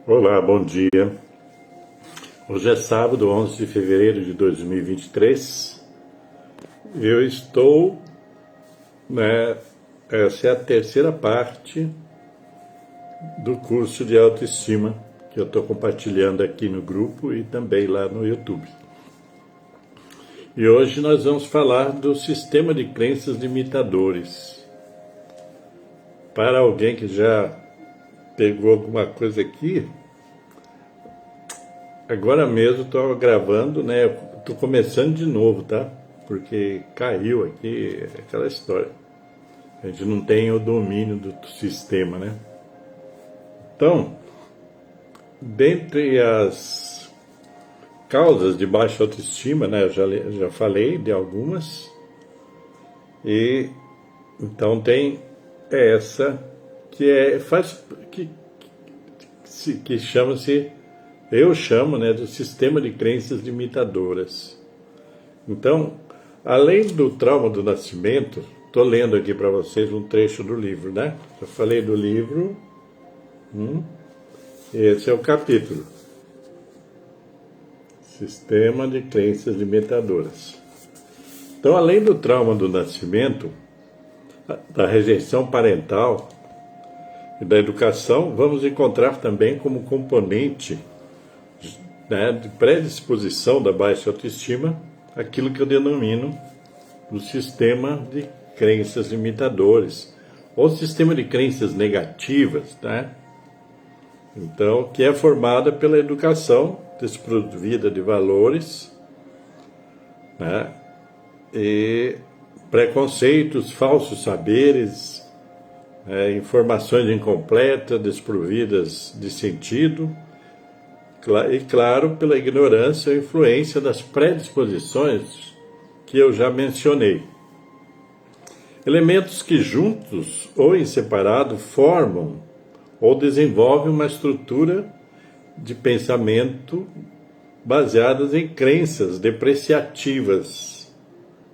Olá, bom dia. Hoje é sábado, 11 de fevereiro de 2023. Eu estou, essa é a terceira parte do curso de autoestima que eu estou compartilhando aqui no grupo e também lá no YouTube. E hoje nós vamos falar do sistema de crenças limitadores. Para alguém que já pegou alguma coisa aqui, agora mesmo estou gravando, estou começando de novo, tá? Porque caiu aqui aquela história. A gente não tem o domínio do sistema, né? Então, dentre as causas de baixa autoestima, eu já falei de algumas. E então tem essa que chama-se, eu chamo, do sistema de crenças limitadoras. Então, além do trauma do nascimento, estou lendo aqui para vocês um trecho do livro, Eu falei do livro, esse é o capítulo. Sistema de crenças limitadoras. Então, além do trauma do nascimento, da rejeição parental e da educação, vamos encontrar também como componente de predisposição da baixa autoestima aquilo que eu denomino o sistema de crenças limitadores, ou sistema de crenças negativas, Então, que é formada pela educação desprovida de valores, e preconceitos, falsos saberes, informações incompletas, desprovidas de sentido, e claro, pela ignorância e influência das predisposições que eu já mencionei. Elementos que juntos ou em separado formam ou desenvolvem uma estrutura de pensamento baseadas em crenças depreciativas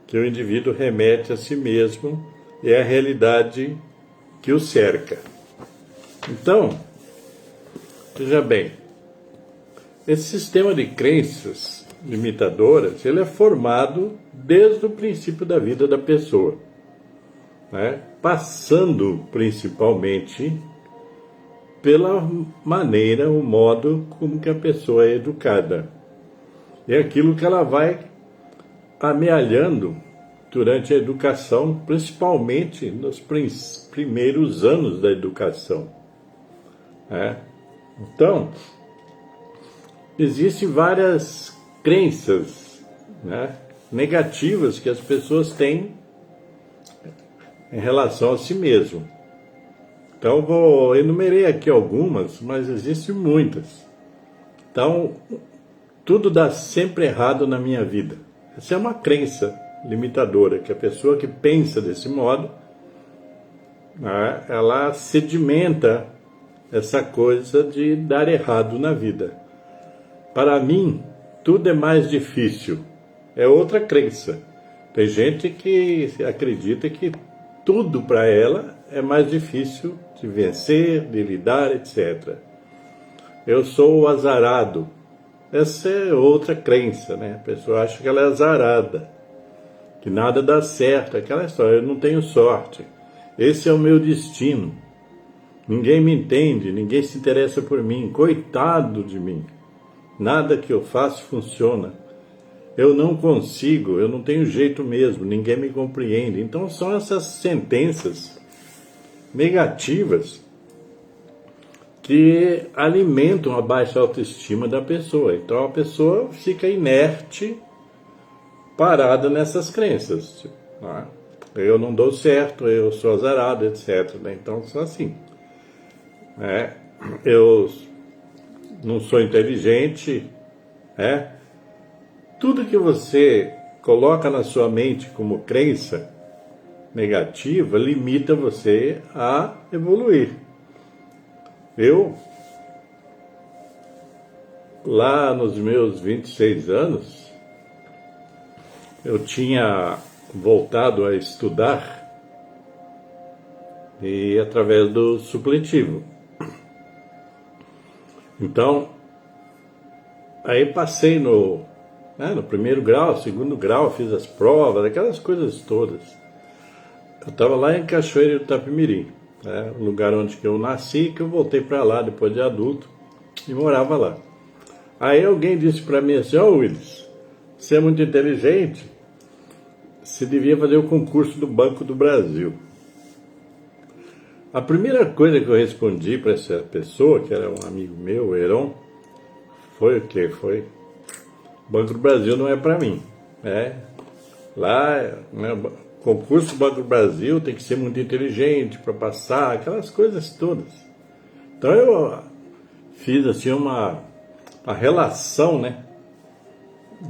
que o indivíduo remete a si mesmo e à realidade que o cerca. Então, veja bem, esse sistema de crenças limitadoras, ele é formado desde o princípio da vida da pessoa, passando principalmente pela maneira, o modo como que a pessoa é educada. É aquilo que ela vai amealhando durante a educação, principalmente nos primeiros anos da educação. Então, existem várias crenças negativas que as pessoas têm em relação a si mesmo. Então, enumerei aqui algumas, mas existem muitas. Então, tudo dá sempre errado na minha vida. Essa é uma crença limitadora, que a pessoa que pensa desse modo, ela sedimenta essa coisa de dar errado na vida. Para mim, tudo é mais difícil. É outra crença. Tem gente que acredita que tudo para ela é mais difícil de vencer, de lidar, etc. Eu sou o azarado. Essa é outra crença, A pessoa acha que ela é azarada, que nada dá certo, aquela história, eu não tenho sorte. Esse é o meu destino. Ninguém me entende, ninguém se interessa por mim, coitado de mim. Nada que eu faço funciona. Eu não consigo, eu não tenho jeito mesmo, ninguém me compreende. Então são essas sentenças negativas que alimentam a baixa autoestima da pessoa. Então a pessoa fica inerte, parada nessas crenças. Eu não dou certo, eu sou azarado, etc. Então são assim. Eu não sou inteligente. Tudo que você coloca na sua mente como crença negativa limita você a evoluir. Eu, lá nos meus 26 anos, eu tinha voltado a estudar e através do supletivo. Então, aí passei no primeiro grau, segundo grau, fiz as provas, aquelas coisas todas. Eu estava lá em Cachoeira do Itapemirim, né, o lugar onde que eu nasci, que eu voltei para lá depois de adulto e morava lá. Aí alguém disse para mim assim: ó, Willis, você é muito inteligente, você devia fazer o concurso do Banco do Brasil. A primeira coisa que eu respondi para essa pessoa, que era um amigo meu, o Heron, foi o quê? Foi: Banco do Brasil não é para mim. Lá, né, concurso do Banco do Brasil tem que ser muito inteligente para passar, aquelas coisas todas. Então eu fiz assim uma relação, né,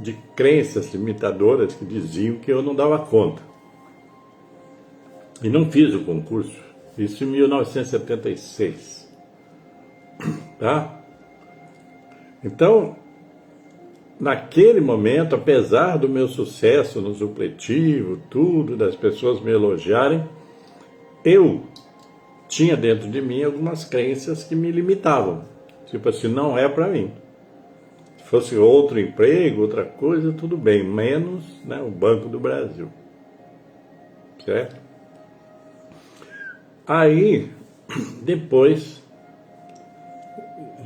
de crenças limitadoras que diziam que eu não dava conta. E não fiz o concurso. Isso em 1976. Tá? Então, naquele momento, apesar do meu sucesso no supletivo, tudo, das pessoas me elogiarem, eu tinha dentro de mim algumas crenças que me limitavam. Tipo assim, não é para mim. Se fosse outro emprego, outra coisa, tudo bem, menos, né, o Banco do Brasil. Certo? Aí, depois,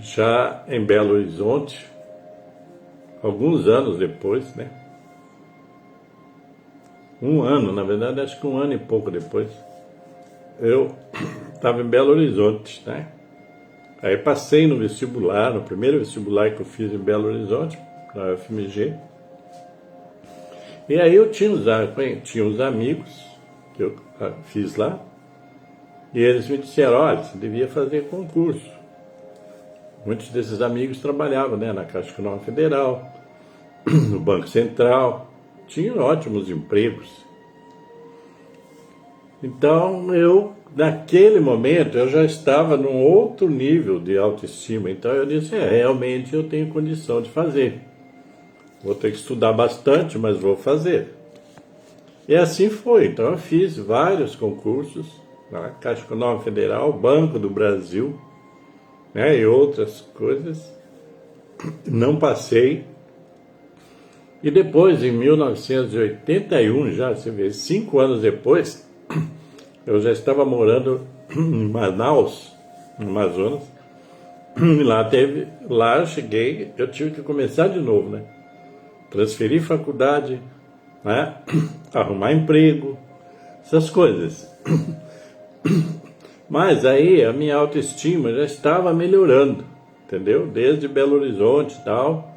já em Belo Horizonte, alguns anos depois, né? Um ano, na verdade, acho que um ano e pouco depois, eu estava em Belo Horizonte, né? Aí passei no vestibular, no primeiro vestibular que eu fiz em Belo Horizonte, na UFMG. E aí eu tinha os amigos que eu fiz lá, e eles me disseram: olha, você devia fazer concurso. Muitos desses amigos trabalhavam, né, na Caixa Econômica Federal, no Banco Central, tinham ótimos empregos. Então, naquele momento, eu já estava num outro nível de autoestima. Então, eu disse: realmente eu tenho condição de fazer. Vou ter que estudar bastante, mas vou fazer. E assim foi. Então, eu fiz vários concursos na Caixa Econômica Federal, Banco do Brasil, né, e outras coisas. Não passei. E depois, em 1981, já, você vê, 5 anos depois, eu já estava morando em Manaus, no Amazonas. E lá eu cheguei, eu tive que começar de novo, né? Transferir faculdade, né? Arrumar emprego, essas coisas. Mas aí a minha autoestima já estava melhorando, entendeu? Desde Belo Horizonte e tal.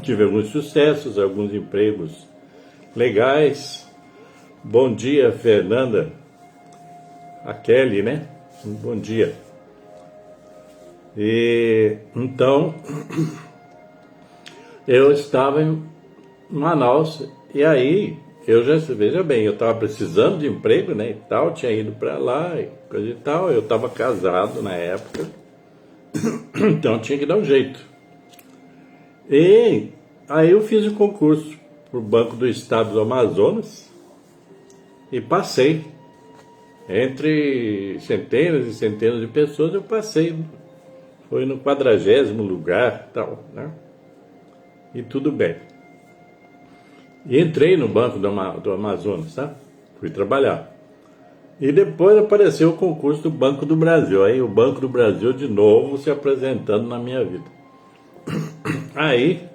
Tive alguns sucessos, alguns empregos legais. Bom dia, Fernanda. A Kelly, né? Bom dia. E então eu estava em Manaus e aí veja bem, eu estava precisando de emprego, né, e tal, tinha ido para lá e coisa e tal, eu estava casado na época, então tinha que dar um jeito. E aí eu fiz o concurso para o Banco do Estado do Amazonas e passei. Entre centenas e centenas de pessoas eu passei. Foi no 40º lugar, tal, né? E tudo bem. E entrei no Banco do Amazonas, tá? Fui trabalhar. E depois apareceu o concurso do Banco do Brasil. Aí o Banco do Brasil de novo se apresentando na minha vida. Aí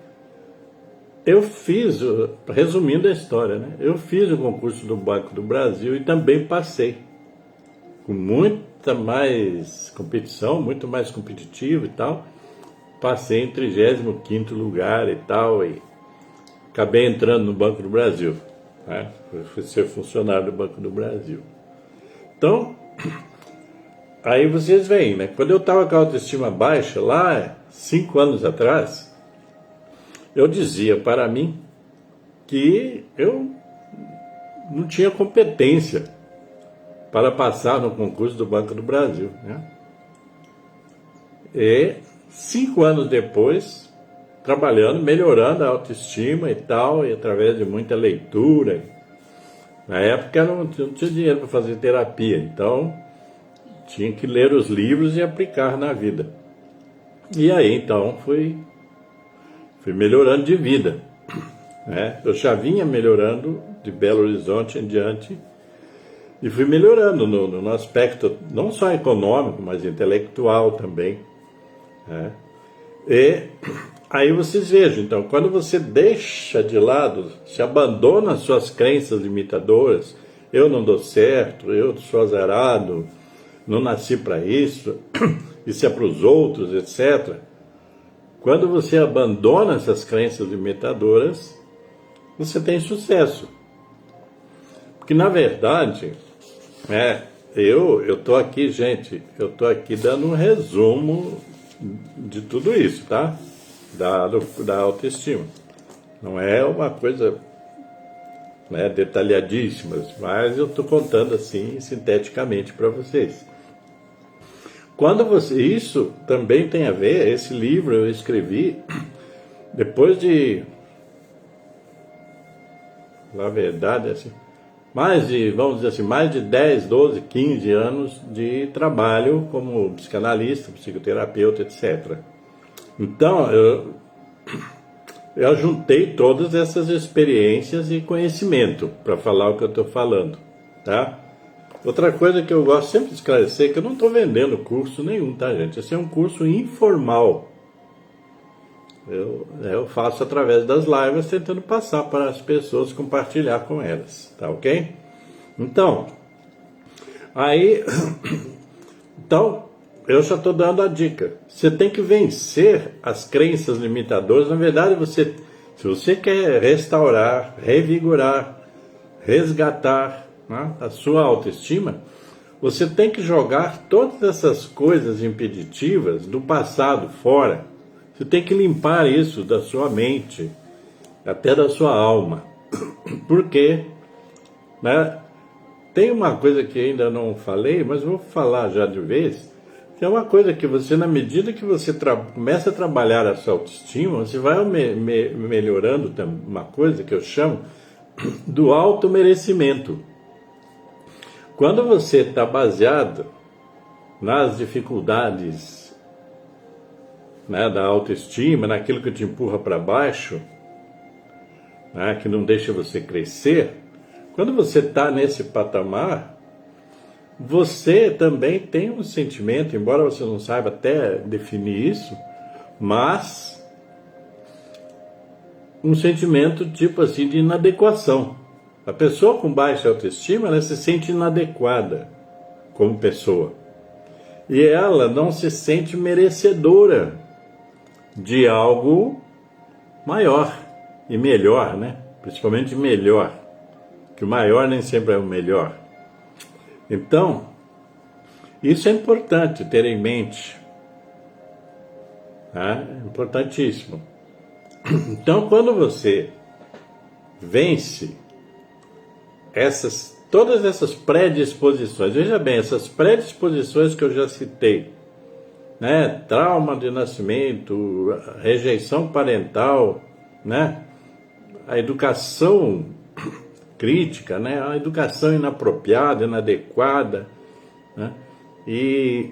eu fiz, resumindo a história, né? Eu fiz o concurso do Banco do Brasil e também passei. Com muita mais competição, muito mais competitivo e tal. Passei em 35º lugar e tal, e acabei entrando no Banco do Brasil, né? Fui ser funcionário do Banco do Brasil. Então, aí vocês veem, né? Quando eu estava com a autoestima baixa, lá, 5 anos atrás, eu dizia para mim que eu não tinha competência para passar no concurso do Banco do Brasil, né? E 5 anos depois, trabalhando, melhorando a autoestima e tal, e através de muita leitura. Na época eu não tinha dinheiro para fazer terapia, então tinha que ler os livros e aplicar na vida. E aí então fui melhorando de vida, né? Eu já vinha melhorando de Belo Horizonte em diante e fui melhorando no aspecto não só econômico, mas intelectual também, né? E aí vocês vejam, então, quando você deixa de lado, se abandona as suas crenças limitadoras, eu não dou certo, eu sou azarado, não nasci para isso, isso é para os outros, etc. Quando você abandona essas crenças limitadoras, você tem sucesso. Porque, na verdade, eu estou aqui, gente, eu estou aqui dando um resumo de tudo isso, tá? Da autoestima. Não é uma coisa, né, detalhadíssima, mas eu estou contando assim, sinteticamente para vocês. Isso também tem a ver, esse livro eu escrevi depois de, na verdade, assim, vamos dizer assim, mais de 10, 12, 15 anos de trabalho como psicanalista, psicoterapeuta, etc. Então, eu juntei todas essas experiências e conhecimento para falar o que eu estou falando, tá? Outra coisa que eu gosto sempre de esclarecer é que eu não estou vendendo curso nenhum, tá, gente? Esse é um curso informal. Eu faço através das lives, tentando passar para as pessoas, compartilhar com elas, tá ok? Então, então eu já estou dando a dica. Você tem que vencer as crenças limitadoras. Na verdade, se você quer restaurar, revigorar, resgatar, né, a sua autoestima, você tem que jogar todas essas coisas impeditivas do passado fora. Você tem que limpar isso da sua mente, até da sua alma. Porque, né, tem uma coisa que ainda não falei, mas vou falar já de vez, que é uma coisa que você, na medida que você começa a trabalhar a sua autoestima, você vai melhorando uma coisa que eu chamo do auto-merecimento. Quando você está baseado nas dificuldades, né, da autoestima, naquilo que te empurra para baixo, né, que não deixa você crescer, quando você está nesse patamar, você também tem um sentimento, embora você não saiba até definir isso, mas um sentimento tipo assim de inadequação. A pessoa com baixa autoestima, ela se sente inadequada como pessoa. E ela não se sente merecedora de algo maior e melhor, né? Principalmente melhor, que o maior nem sempre é o melhor. Então, isso é importante ter em mente, tá? É importantíssimo. Então, quando você vence todas essas predisposições, veja bem, essas predisposições que eu já citei, né? Trauma de nascimento, rejeição parental, né? A educação crítica, né? A educação inapropriada, inadequada, né? E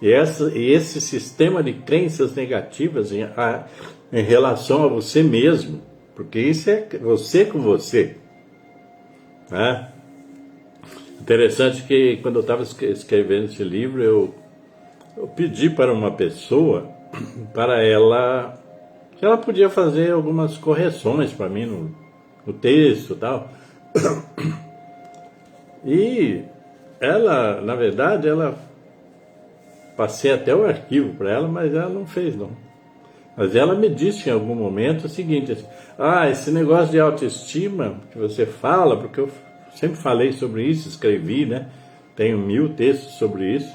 esse sistema de crenças negativas em relação a você mesmo, porque isso é você com você, né? Interessante que quando eu estava escrevendo esse livro, eu pedi para uma pessoa, para ela, se ela podia fazer algumas correções para mim no texto e tal. E ela, na verdade, passei até o arquivo para ela, mas ela não fez, não. Mas ela me disse em algum momento o seguinte, assim, esse negócio de autoestima que você fala, porque eu sempre falei sobre isso, escrevi, né? Tenho 1000 textos sobre isso.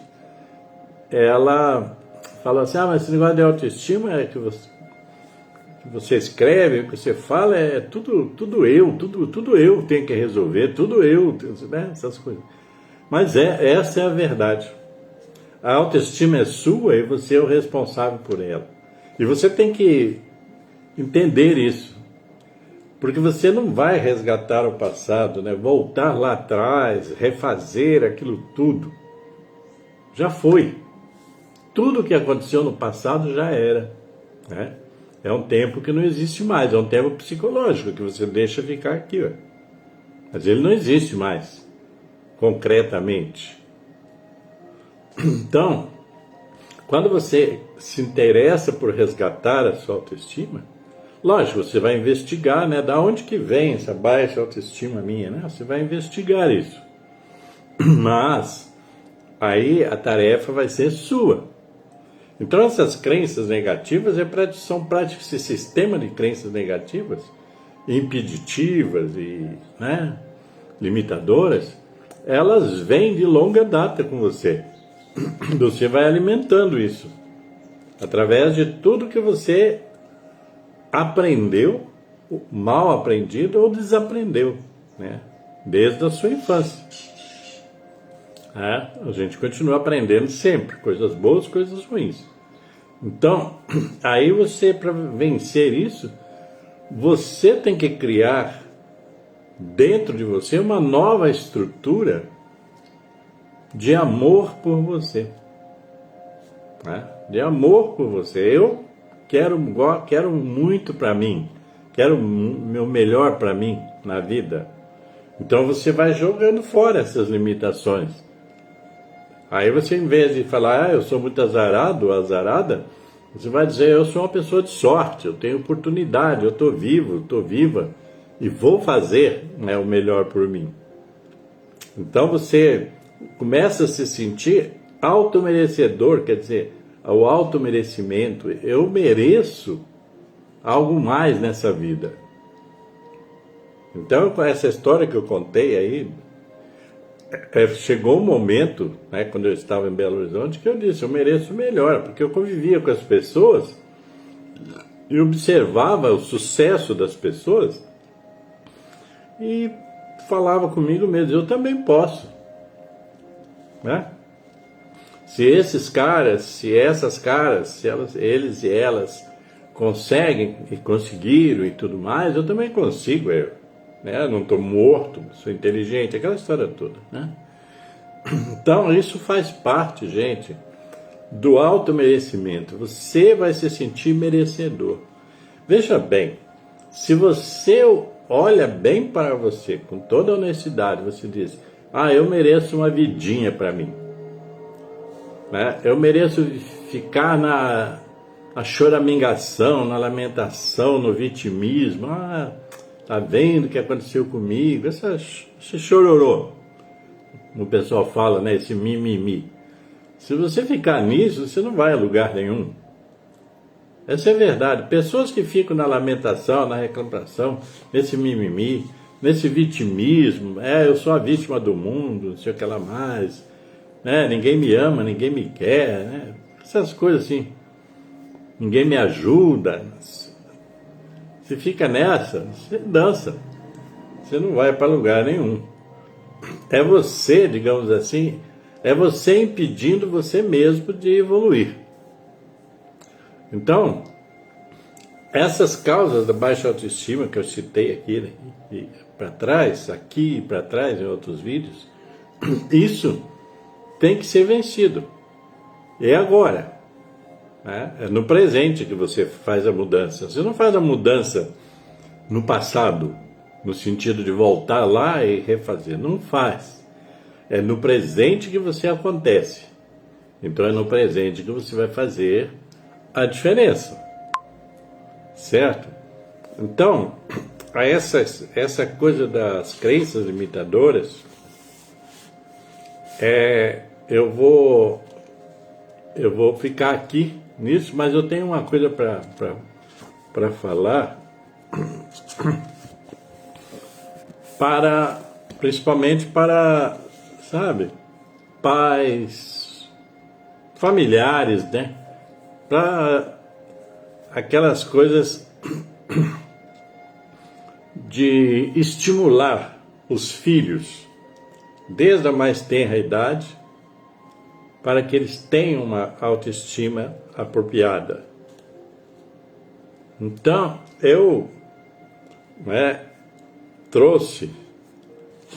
Ela fala assim, mas esse negócio de autoestima é que você escreve, o que você fala é tudo eu tenho que resolver, tudo eu, né? Essas coisas. Mas essa é a verdade. A autoestima é sua e você é o responsável por ela. E você tem que entender isso. Porque você não vai resgatar o passado, né? Voltar lá atrás, refazer aquilo tudo. Já foi. tudo que aconteceu no passado já era, né? É um tempo que não existe mais, é um tempo psicológico que você deixa ficar aqui, ó. Mas ele não existe mais, concretamente. Então, quando você se interessa por resgatar a sua autoestima, lógico, você vai investigar, né? Da onde que vem essa baixa autoestima minha, né? Você vai investigar isso. Mas aí a tarefa vai ser sua. Então essas crenças negativas são práticas, esse sistema de crenças negativas, impeditivas e, né, limitadoras, elas vêm de longa data com você. Você vai alimentando isso através de tudo que você aprendeu, mal aprendido ou desaprendeu, né? Desde a sua infância. A gente continua aprendendo sempre, coisas boas, coisas ruins. Então, aí você, para vencer isso, você tem que criar dentro de você uma nova estrutura de amor por você, né? De amor por você. Eu quero muito para mim, quero o meu melhor para mim na vida. Então você vai jogando fora essas limitações. Aí você, em vez de falar, eu sou muito azarado ou azarada, você vai dizer, eu sou uma pessoa de sorte, eu tenho oportunidade, eu estou vivo, estou viva e vou fazer, né, o melhor por mim. Então você começa a se sentir automerecedor, quer dizer, o automerecimento. Eu mereço algo mais nessa vida. Então, com essa história que eu contei aí, chegou um momento, né, quando eu estava em Belo Horizonte, que eu disse, eu mereço melhor, porque eu convivia com as pessoas e observava o sucesso das pessoas e falava comigo mesmo, eu também posso, né? Se essas caras, eles e elas conseguem e conseguiram e tudo mais, eu também consigo, né? Não estou morto, sou inteligente, aquela história toda, né? Então isso faz parte, gente, do automerecimento. Você vai se sentir merecedor. Veja bem, se você olha bem para você, com toda honestidade, você diz, eu mereço uma vidinha para mim, né? Eu mereço ficar na choramingação, na lamentação, no vitimismo. Tá vendo o que aconteceu comigo? Esse chororô, o pessoal fala, né? Esse mimimi. Se você ficar nisso, você não vai a lugar nenhum. Essa é a verdade. Pessoas que ficam na lamentação, na reclamação, nesse mimimi, nesse vitimismo, eu sou a vítima do mundo, não sei o que lá mais, né? Ninguém me ama, ninguém me quer, né? Essas coisas assim. Ninguém me ajuda. Se fica nessa, você dança. Você não vai para lugar nenhum. É você, digamos assim, é você impedindo você mesmo de evoluir. Então, essas causas da baixa autoestima que eu citei aqui, né, para trás, aqui para trás em outros vídeos, isso tem que ser vencido. É agora. É no presente que você faz a mudança. Você não faz a mudança no passado, no sentido de voltar lá e refazer. Não faz. É no presente que você acontece. Então é no presente que você vai fazer a diferença. Certo? Então, essa coisa das crenças limitadoras, eu vou ficar aqui nisso, mas eu tenho uma coisa para falar, principalmente para, sabe, pais, familiares, né? Para aquelas coisas de estimular os filhos desde a mais tenra idade para que eles tenham uma autoestima apropriada. Então, eu trouxe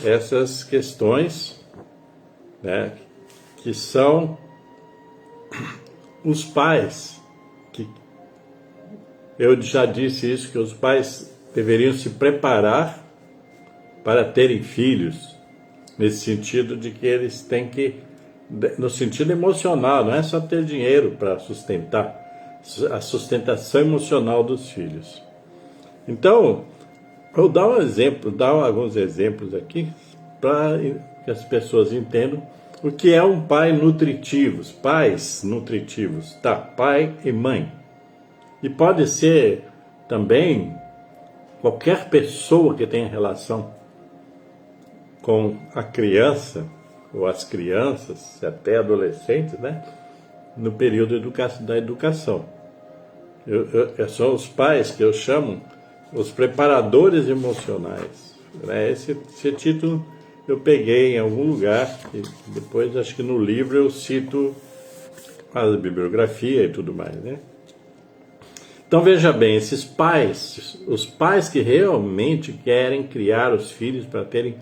essas questões, né, que são os pais, que eu já disse isso, que os pais deveriam se preparar para terem filhos, nesse sentido de que eles têm que, no sentido emocional, não é só ter dinheiro para sustentar, a sustentação emocional dos filhos. Então, vou dar alguns exemplos aqui para que as pessoas entendam o que é um pai nutritivo, pais nutritivos, tá? Pai e mãe. E pode ser também qualquer pessoa que tenha relação com a criança, ou as crianças, até adolescentes, né? No período da educação. São os pais que eu chamo os preparadores emocionais. Né? Esse título eu peguei em algum lugar, e depois acho que no livro eu cito a bibliografia e tudo mais, né? Então veja bem, esses pais, os pais que realmente querem criar os filhos para terem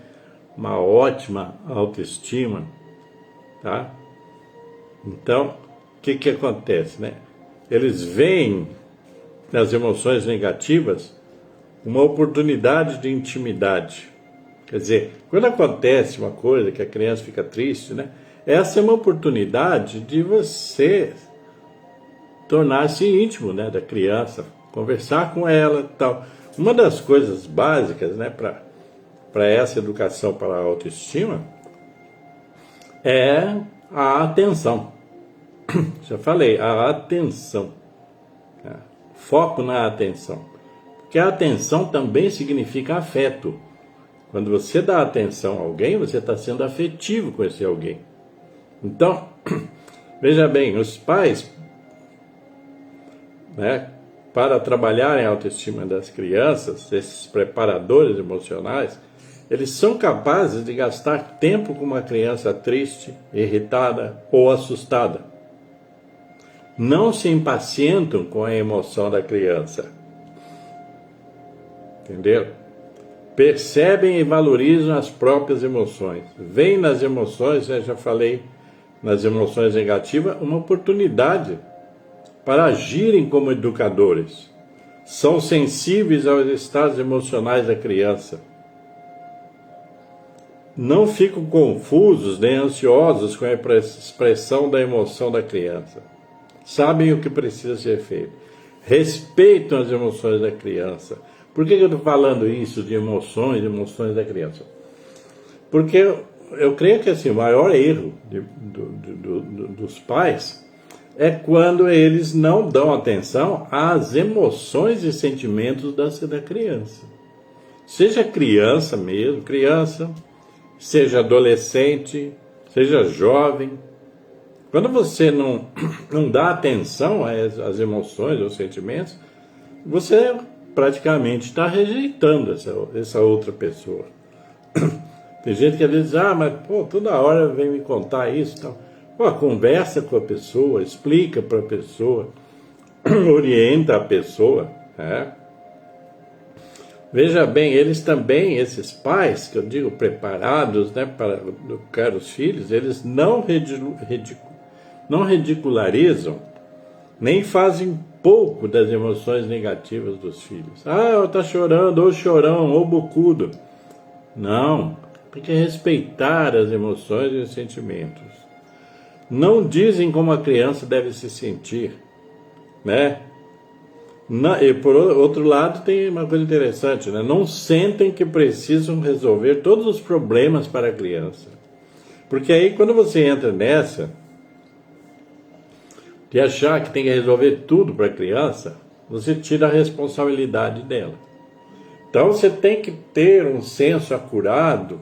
uma ótima autoestima, tá? Então, o que acontece, né? Eles veem nas emoções negativas uma oportunidade de intimidade. Quer dizer, quando acontece uma coisa que a criança fica triste, né? Essa é uma oportunidade de você tornar-se íntimo, né, da criança, conversar com ela e tal. Uma das coisas básicas, né, para essa educação para a autoestima é a atenção. Já falei, a atenção. Foco na atenção. Porque a atenção também significa afeto. Quando você dá atenção a alguém, você está sendo afetivo com esse alguém. Então, veja bem, os pais, né, para trabalharem a autoestima das crianças, esses preparadores emocionais, eles são capazes de gastar tempo com uma criança triste, irritada ou assustada. Não se impacientam com a emoção da criança. Entenderam? Percebem e valorizam as próprias emoções. Veem nas emoções, eu já falei, nas emoções negativas, uma oportunidade para agirem como educadores. São sensíveis aos estados emocionais da criança. Não ficam confusos nem ansiosos com a expressão da emoção da criança. Sabem o que precisa ser feito. Respeitam as emoções da criança. Por que eu estou falando isso de emoções da criança? Porque eu creio que assim, o maior erro dos pais é quando eles não dão atenção às emoções e sentimentos da criança. Seja criança mesmo, seja adolescente, seja jovem. Quando você não dá atenção às emoções, aos sentimentos, você praticamente está rejeitando essa outra pessoa. Tem gente que às vezes diz, mas toda hora vem me contar isso e tal. Conversa com a pessoa, explica para a pessoa, orienta a pessoa. Né? Veja bem, eles também, esses pais, que eu digo preparados, né, para educar os filhos, eles não ridicularizam, nem fazem pouco das emoções negativas dos filhos. Está chorando, ou chorão, ou bocudo. Não, tem que respeitar as emoções e os sentimentos. Não dizem como a criança deve se sentir, né? E por outro lado tem uma coisa interessante, né? Não sentem que precisam resolver todos os problemas para a criança. Porque aí quando você entra nessa de achar que tem que resolver tudo para a criança, você tira a responsabilidade dela. Então você tem que ter um senso acurado,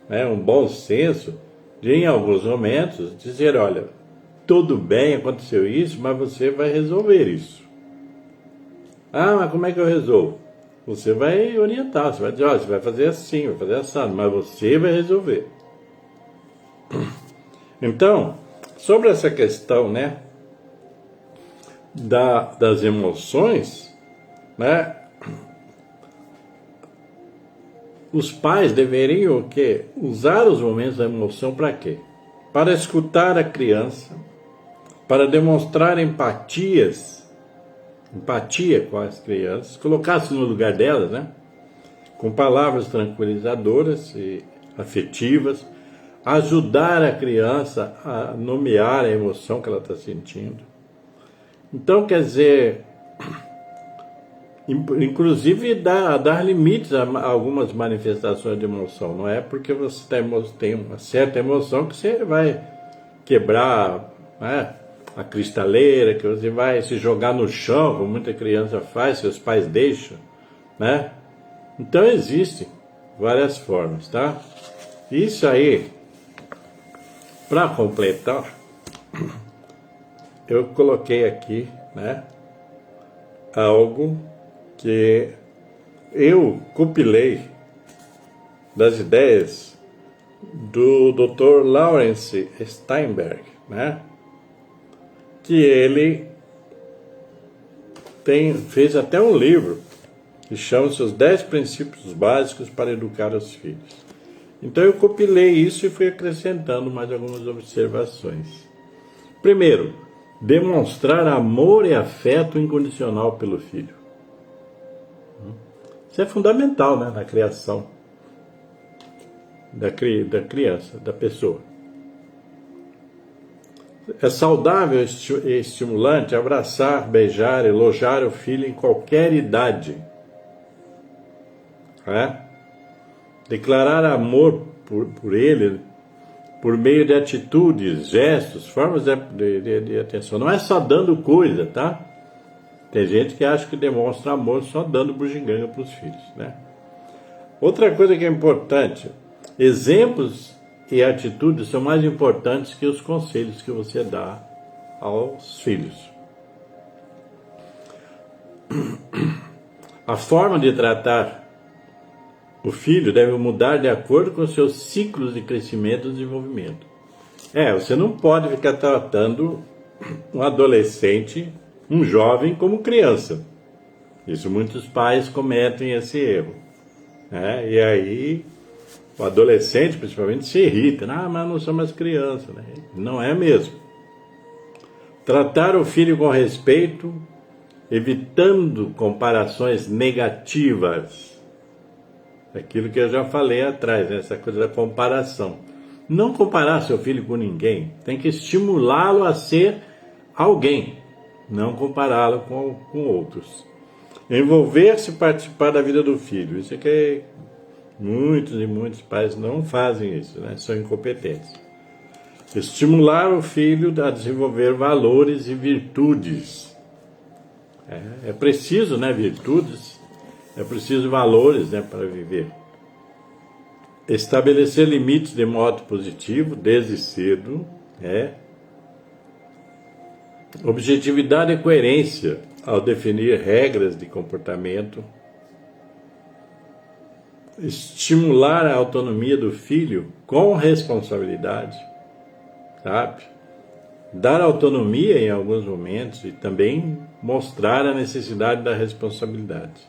né? Um bom senso, de em alguns momentos dizer, olha, tudo bem, aconteceu isso, mas você vai resolver isso. Mas como é que eu resolvo? Você vai orientar, você vai dizer, você vai fazer assim, vai fazer assado, mas você vai resolver. Então, sobre essa questão, né, das emoções, né, os pais deveriam o quê? Usar os momentos da emoção para quê? Para escutar a criança para demonstrar empatia com as crianças, colocar-se no lugar delas, né? Com palavras tranquilizadoras e afetivas, ajudar a criança a nomear a emoção que ela está sentindo. Então, quer dizer, inclusive dar limites a algumas manifestações de emoção. Não é porque você tem uma certa emoção que você vai quebrar, né, a cristaleira, que você vai se jogar no chão, como muita criança faz, seus pais deixam, né? Então existem várias formas, tá? Isso aí, para completar, eu coloquei aqui, né, algo que eu compilei das ideias do Dr. Lawrence Steinberg, né? Que ele fez até um livro que chama-se Os 10 Princípios Básicos para Educar os Filhos. Então eu compilei isso e fui acrescentando mais algumas observações. Primeiro, demonstrar amor e afeto incondicional pelo filho. Isso é fundamental, né, na criação da criança, da pessoa. É saudável e estimulante abraçar, beijar, elogiar o filho em qualquer idade. Declarar amor por ele por meio de atitudes, gestos, formas de atenção. Não é só dando coisa, tá? Tem gente que acha que demonstra amor só dando bugiganga para os filhos, né? Outra coisa que é importante, exemplos e atitudes são mais importantes que os conselhos que você dá aos filhos. A forma de tratar o filho deve mudar de acordo com os seus ciclos de crescimento e desenvolvimento. Você não pode ficar tratando um adolescente, um jovem, como criança. Isso muitos pais cometem esse erro. E aí o adolescente, principalmente, se irrita. Mas não sou mais criança. Né? Não é mesmo. Tratar o filho com respeito, evitando comparações negativas. Aquilo que eu já falei atrás, né? Essa coisa da comparação. Não comparar seu filho com ninguém. Tem que estimulá-lo a ser alguém. Não compará-lo com outros. Envolver-se e participar da vida do filho. Isso é que muitos e muitos pais não fazem isso, né? São incompetentes. Estimular o filho a desenvolver valores e virtudes. É preciso, né? Virtudes. É preciso valores, né, para viver. Estabelecer limites de modo positivo, desde cedo. Objetividade e coerência ao definir regras de comportamento. Estimular a autonomia do filho com responsabilidade, sabe? Dar autonomia em alguns momentos e também mostrar a necessidade da responsabilidade.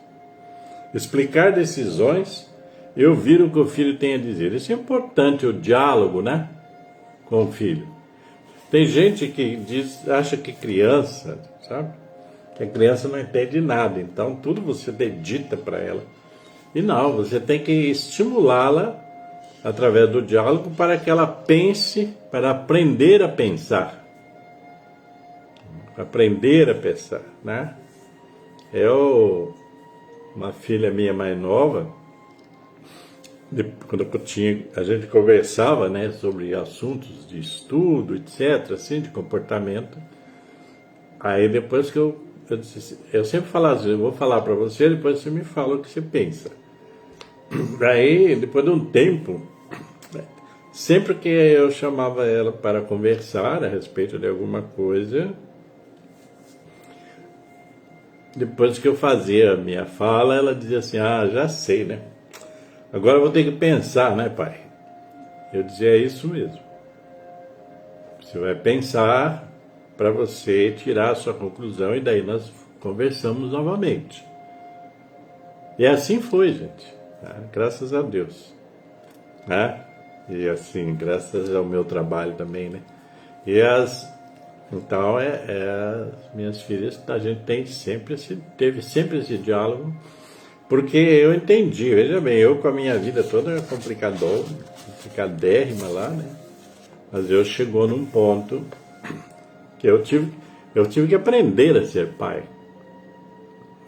Explicar decisões e ouvir o que o filho tem a dizer. Isso é importante, o diálogo, né, com o filho. Tem gente que acha que criança, sabe, que a criança não entende nada, então tudo você dita para ela. E não, você tem que estimulá-la através do diálogo para que ela pense, para aprender a pensar. Aprender a pensar, né? Uma filha minha mais nova, quando a gente conversava, né, sobre assuntos de estudo, etc., assim, de comportamento, aí depois que eu sempre falava assim, eu vou falar para você, depois você me fala o que você pensa. Aí, depois de um tempo, sempre que eu chamava ela para conversar a respeito de alguma coisa, depois que eu fazia a minha fala, ela dizia assim, já sei, né? Agora eu vou ter que pensar, né, pai? Eu dizia, é isso mesmo. Você vai pensar para você tirar a sua conclusão e daí nós conversamos novamente. E assim foi, gente. Graças a Deus. E assim, graças ao meu trabalho também, né? E Então, as minhas filhas, a gente teve sempre esse diálogo, porque eu entendi, veja bem, eu com a minha vida toda complicadérrima lá, né? Mas eu chegou num ponto que eu tive que aprender a ser pai.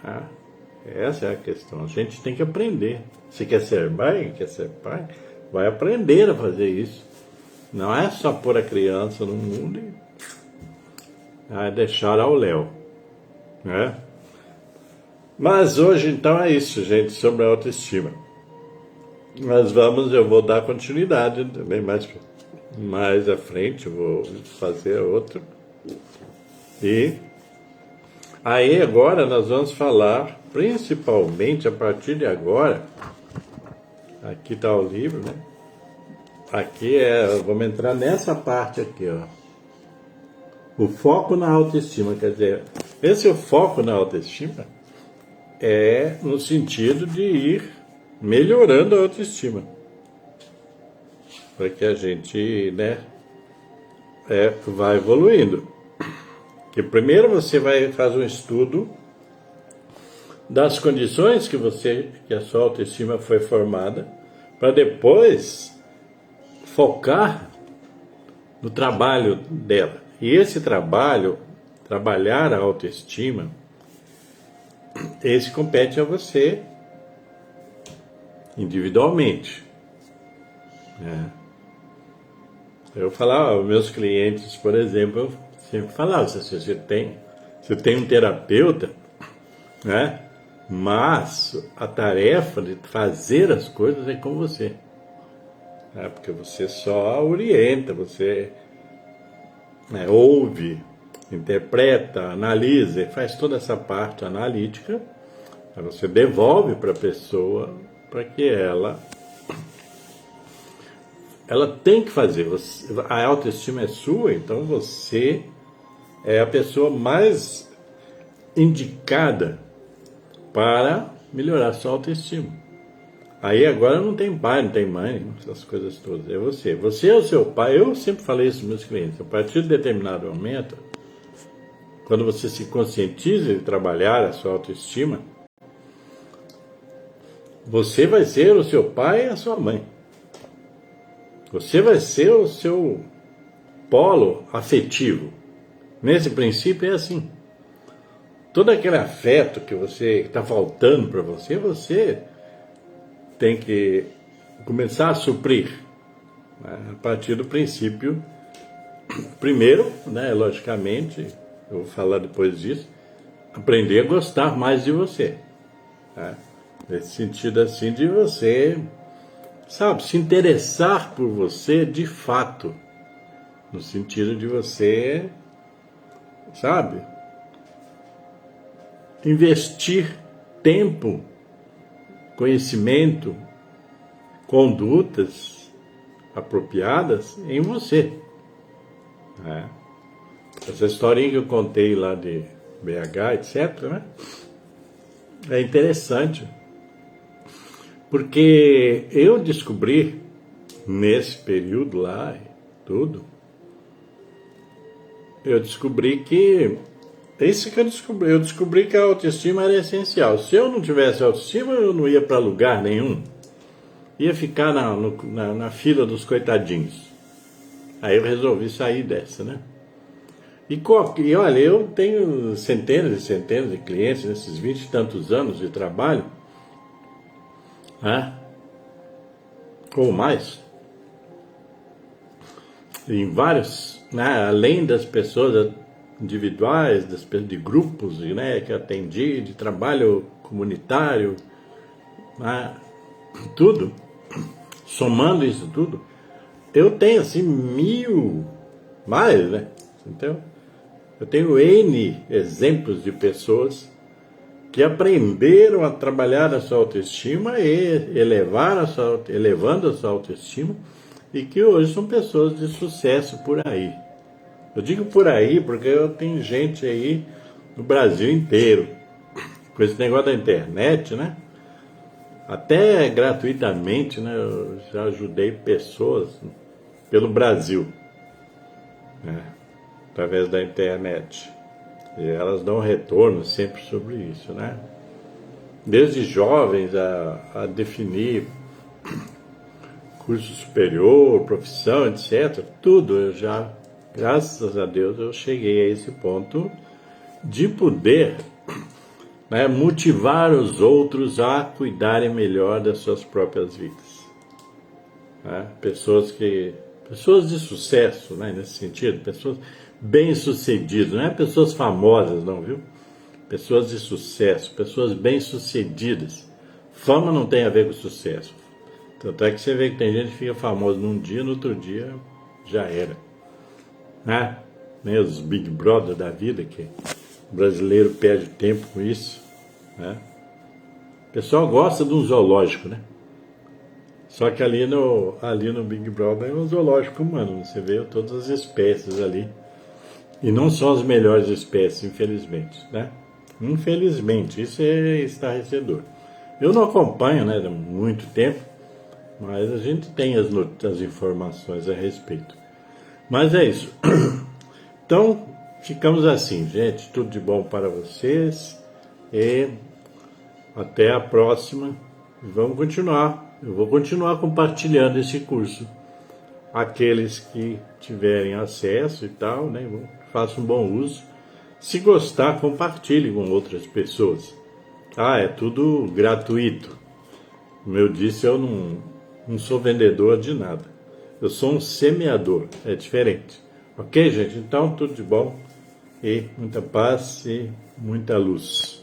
Tá? Essa é a questão. A gente tem que aprender. Se quer ser mãe, quer ser pai, vai aprender a fazer isso. Não é só pôr a criança no mundo e deixar ao léu, né? Mas hoje, então, é isso, gente, sobre a autoestima. Eu vou dar continuidade também mais à frente, eu vou fazer outro. E aí agora nós vamos falar, principalmente a partir de agora, aqui está o livro, né? Aqui vamos entrar nessa parte aqui, ó. O foco na autoestima, quer dizer, esse foco na autoestima é no sentido de ir melhorando a autoestima. Para que a gente, né, vai evoluindo. Que primeiro você faz um estudo das condições que a sua autoestima foi formada, para depois focar no trabalho dela. E esse trabalhar a autoestima, esse compete a você individualmente. Eu falava aos meus clientes, por exemplo, eu sempre falava, você tem um terapeuta, né? Mas a tarefa de fazer as coisas é com você. Porque você só orienta, você ouve, interpreta, analisa, faz toda essa parte analítica, aí você devolve para a pessoa para que ela tem que fazer. A autoestima é sua, então você é a pessoa mais indicada para melhorar a sua autoestima. Aí agora não tem pai, não tem mãe, essas coisas todas, é você. Você é o seu pai. Eu sempre falei isso para meus clientes. A partir de determinado momento, quando você se conscientiza de trabalhar a sua autoestima, você vai ser o seu pai e a sua mãe. Você vai ser o seu polo afetivo. Nesse princípio é assim. Todo aquele afeto que está faltando para você, você tem que começar a suprir, né? A partir do princípio, primeiro, né, logicamente, eu vou falar depois disso, aprender a gostar mais de você, né? Nesse sentido assim de você, sabe, se interessar por você de fato, no sentido de você, sabe, investir tempo, conhecimento, condutas apropriadas em você. Essa historinha que eu contei lá de BH, etc., né? É interessante, porque eu descobri nesse período lá, eu descobri que eu descobri que a autoestima era essencial. Se eu não tivesse autoestima, eu não ia para lugar nenhum. Ia ficar na fila dos coitadinhos. Aí eu resolvi sair dessa, né? E olha, eu tenho centenas e centenas de clientes nesses 20 e tantos anos de trabalho, né? Ou mais. Em vários, né? Além das pessoas individuais, de grupos, né, que atendi, de trabalho comunitário, né, tudo, somando isso tudo, eu tenho assim mais, né? Então, eu tenho N exemplos de pessoas que aprenderam a trabalhar a sua autoestima e elevando a sua autoestima, e que hoje são pessoas de sucesso por aí. Eu digo por aí porque eu tenho gente aí no Brasil inteiro, com esse negócio da internet, né? Até gratuitamente, né? Eu já ajudei pessoas pelo Brasil, né? através da internet. E elas dão retorno sempre sobre isso, né? Desde jovens a definir curso superior, profissão, etc. Tudo eu já, graças a Deus, eu cheguei a esse ponto de poder, né, motivar os outros a cuidarem melhor das suas próprias vidas. Né? Pessoas de sucesso, né, nesse sentido, pessoas bem-sucedidas, não é pessoas famosas não, viu? Pessoas de sucesso, pessoas bem-sucedidas. Fama não tem a ver com sucesso. Tanto é que você vê que tem gente que fica famosa num dia, no outro dia já era. Né? Nem os Big Brother da vida, que o brasileiro perde tempo com isso. Né? O pessoal gosta de um zoológico, né? Só que ali no Big Brother é um zoológico humano, você vê todas as espécies ali. E não são as melhores espécies, infelizmente, né? Infelizmente, isso é estarrecedor. Eu não acompanho, né, há muito tempo, mas a gente tem as informações a respeito. Mas é isso. Então, ficamos assim, gente. Tudo de bom para vocês e até a próxima. Vamos continuar. Eu vou continuar compartilhando esse curso. Aqueles que tiverem acesso e tal, né, façam um bom uso. Se gostar, compartilhe com outras pessoas. É tudo gratuito. Como eu disse, eu não sou vendedor de nada. Eu sou um semeador, é diferente. Ok, gente? Então, tudo de bom e muita paz e muita luz.